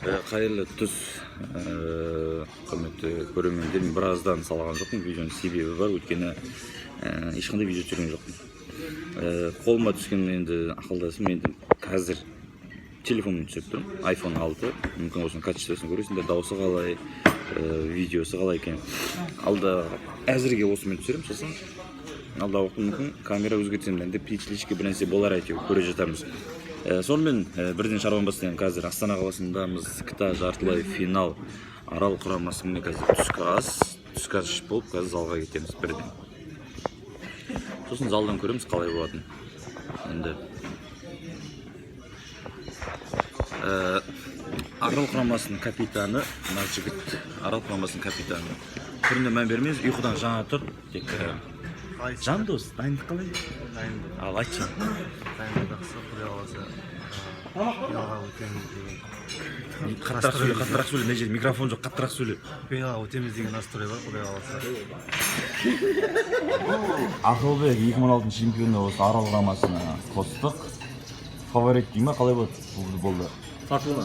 Қайырлы түс, құрметті көрермендер. Біраздан салған жоқпын, видеоның себебі бар, өйткені ешқандай видео түсірген жоқпын. Қолыма түскен енді ақылдасым, енді қазір телефонмен түсіріп тұрмын, iPhone 6. Мүмкін осының качествосын көресіңдер, дауысы қалай, видеосы қалай екен. Алда әзірге осымен түсіремін, сосын алда уақытта мүмкін камера өзгертсем де перечличке бір нәрсе болар әйтеуір көре жатармыз. Сонымен бірден шаруаны бастайын. Қазір Астана қаласындамыз. КТА жартылай финал. Арал құрамасы міне қазір түскі ас ішіп болып, қазір залға кетеміз бірден. Сосын залдан көреміз қалай болатын. Енді Арал құрамасының капитаны, мына жігіт Арал құрамасының капитаны. Түріне мән бермейміз, ұйқыдан жаңа тұр. Тек Жандос, дайындық қалай? Дайындық. Ал айтшы. Дайындық құдай қаласа. Финалға өтеміз деген. Қаттырақ сөйле, не жер микрофон жоқ, қаттырақ сөйле. Финалға өтеміз деген настрой бар, құдай қаласа. Ақылбек 2016 чемпионы осы Арал құрамасына қостық. Фаворит дей ма, қалай болды? Фортуна.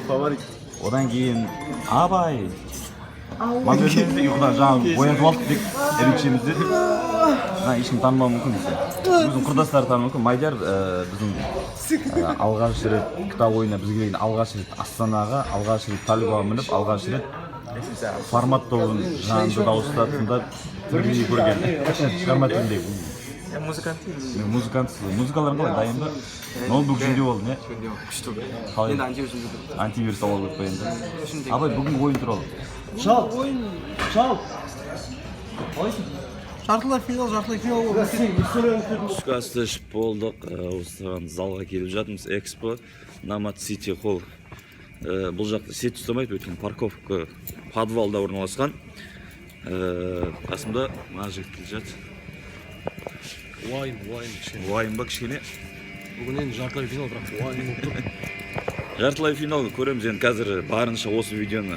Фаворит. Одан кейін Абай. Мамберден ұйқыдан жаңа боятып алдық деп ерекшемізді. Ешкім танымау мүмкін десе. Біздің құрдастары танымау мүмкін. Майдар біздің алғаш рет КТА ойына бізге келген алғаш рет Астанаға, алғаш рет Талибаға мініп, алғаш рет формат тобын жанды дауыста тыңдап түріне көрген. Шығарма түрінде. Музыкант. Музыкаларың қалай дайын ба? Ноутбук жөнде болды, не? Күшті болды. Қалай? Енді антивирус алып өтпей енді. Абай, бүгінгі ойын туралы. Шал! Жартылай финал болды. Түскі асты ішіп болдық, осыған залға келіп жатырмыз. Экспо, Намат Сити Холл. Бұл жақта сет ұстамайды, өйткені парковка подвалда орналасқан. Қасымда мына жігіт келіп жатыр. Уайым ба кішкене? Бүгін енді жартылай финал, бірақ уайым болып тұр. Жартылай финал көреміз, енді қазір барынша осы видеоны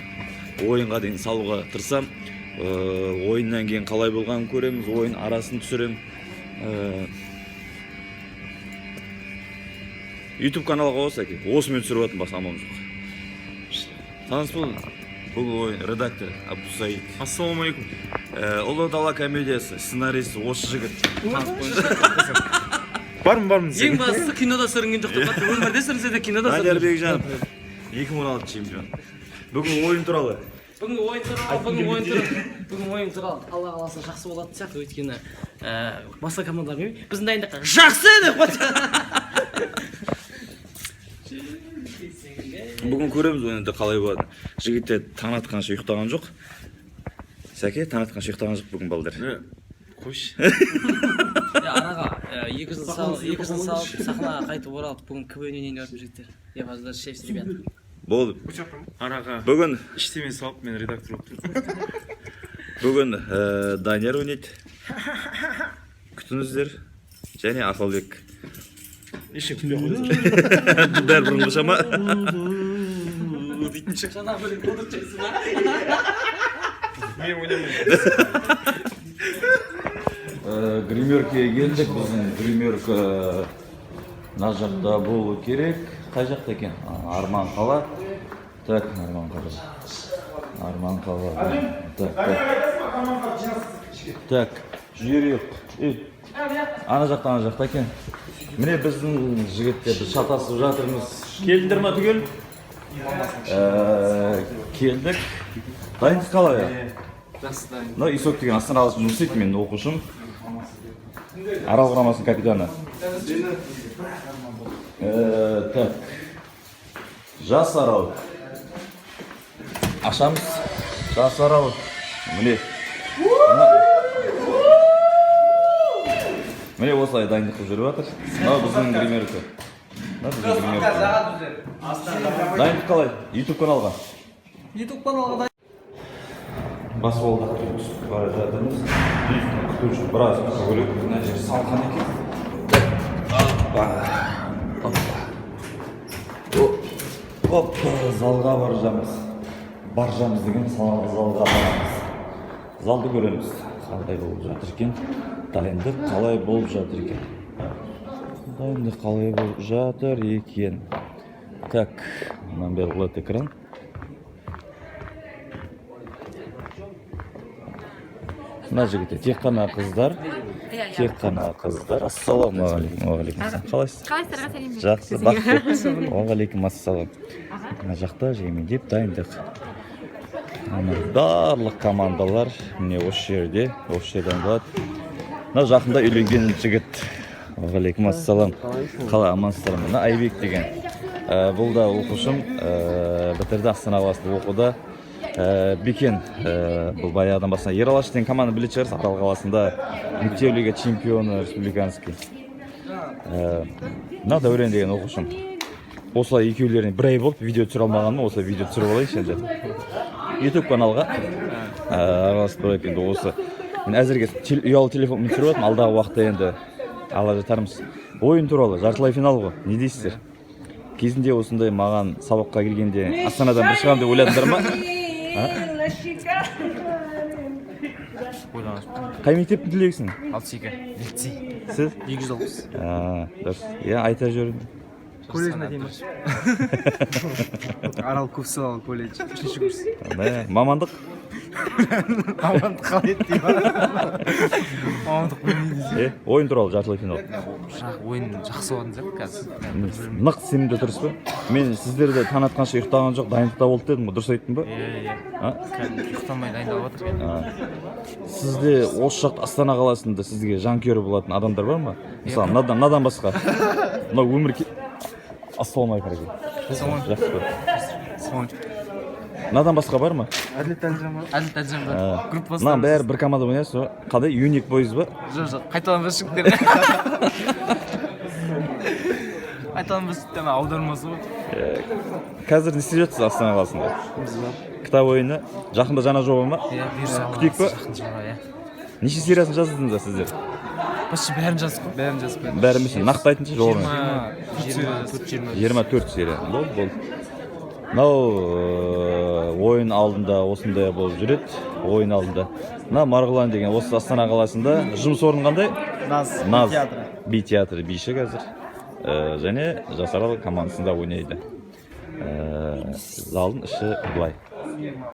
ойынға дейін салуға тырысам. Ойыннан кейін қалай болғанын көреміз, ойын арасын түсірем. YouTube каналға болса ке, осымен түсіріп отын бас амалым жоқ. Таныс бол, бұл ойын редактор Абдусаид. Ассалаумалейкум. Ұлы дала комедиясы, сценаристі осы жігіт. Бармын Ең бастысы кинода сүрінген жоқ деп жатыр. Өмірде сүрінсе де кинода сүрінген. Мадияр Бекжанов, 2016 чемпион. Бүгін ойын туралы. Бүгін ойын туралы Алла қаласа жақсы болатын сияқты, өйткені басқа командалармен біздің дайындыққа жақсы деп қойды. Бүгін көреміз ойынды қалай болады. Жігітте таң атқанша ұйықтаған жоқ. Сәке, таң атқанша ұйықтаған жоқ бүгін балдар. Қош. Араға 2 жыл салып сахнаға қайтып оралып, бүгін КВН-нен еніп жігіттер. Я вас даже шеф ребят. Болды. Араға Бүгін іштеме салып, мен редактор болып тұрмын. Бүгін Данияр ойнайды. Күтіңіздер. Және Ақылбек. Ешкім күтпей қойды. Бәрі бұрынғы шама. Жаңа бөлек қылдырчайсың ба? Мен ойнамын. Гримеркеге келдік. Біздің гримерка мына жақта болу керек. Қай жақта екен? Арман қала. Так, Арман қала. Так, жүйрек. Ана жақта екен. Міне біздің жігітте біз шатасып жатырмыз. Келдіңдер ма түгел? Келдік. Дайындық қалай? Жақсы дайын. Мына Исок деген Астана қаласында жұмыс істейді, менің оқушым. Арал құрамасының капитаны. Так. Жас Арал. Ашамыз. Жас Арал. Міне. Міне осылай дайындық қылып жүріп жатыр. Мынау біздің гримерка. Дайындық қалай? YouTube каналға. YouTube каналға Бас болды. Бара жатырмыз. Күтуші біраз көйлек. Мына жер салқан екен. Опа, залға баржамыз деген залға барамыз. Залды көреміз. Қалай болып жатыр екен. Дайындық қалай болып жатыр екен. Так, мындан бері болады экран. Мына жігіт тек қана қыздар. Тек қана қыздар. Ассалаумағалейкум. Уағалейкум. Қалайсыз? Қалайсыздар, сәлем. Жақсы, бақыт. Уағалейкум ассалам. Мына жақта жемендеп дайындық. Барлық командалар міне осы жерде болады. Мына жақында үйленген жігіт. Уағалейкум ассалам. Қалай амансыздар? Мына Айбек деген. Бұл да оқушым, бітірді Астана қаласында оқуда. Бекен, бұл баяғыдан басына Ералаш деген команда білетін шығарсыз, Арал қаласында мектептегі чемпионы республиканский. Мына Дәурен деген оқушым. Осылай екеулеріне бір ай болды, видео түсіре алмағанмын, осылай видео түсіріп алайыншы енді. YouTube каналға араласып барайық енді осы. Мен әзірге ұялы телефонмен түсіріп жатырмын, алдағы уақытта енді ала жатармыз. Ойын туралы, жартылай финал ғой, не дейсіздер? Кезінде осындай маған сабаққа келгенде Астанадан бір шығам деп ойладыңдар ма? Қай мектептің түлегісің? 62 лицей. Сіз? 209. Дұрыс. Иә, айта жүрдім. Колледжіне деймін. Арал Көпсал колледж. 3-ші курс. Мамандық? Мамандық қалай еді деймін. Мамандық білмейді. Ойын туралы жартылай финал. Ойын жақсы болатын сияқты қазір. Нық сенімді тұрсыз ба? Мен сіздерді танытқанша ұйықтаған жоқ, дайындықта болды дедім ғой, дұрыс айттым ба? Иә. Ұйықтамай дайындалып жатыр. Сізде осы жақта Астана қаласында сізге жанкүйері болатын адамдар бар ма? Мысалы, мынадан басқа. Мына өмір ассалаумағалейкум. Мынадан басқа бар ма? Әділет Әлжан бар. Әділет Әлжан бар. Группасы. Мына бәрі бір команда ойнайсыз ба? Қандай Юник Бойз ба? Жоқ, қайталан бір жігіттер. Қайталан бір жігіттер аудармасы ғой. Қазір не істеп жатсыз Астана қаласында? Кітап ойыны. Жақында жаңа жоба ма? Иә, бұйырса. Күтейік па? Жақын жоба, иә. Неше сериясын жаздыңыздар сіздер? Почти бәрін жаздық қой. Бәрін жазып бердім. Бәрі емес, нақты айтыңызшы жобаны. 24 серия. Болды. Мынау ойын алдында осындай болып жүреді. Ойын алдында. Мына Марғұлан деген осы Астана қаласында жұмыс орны қандай? Наз. Би театры биші қазір. Және Жас Арал командасында ойнайды. Залдың іші былай.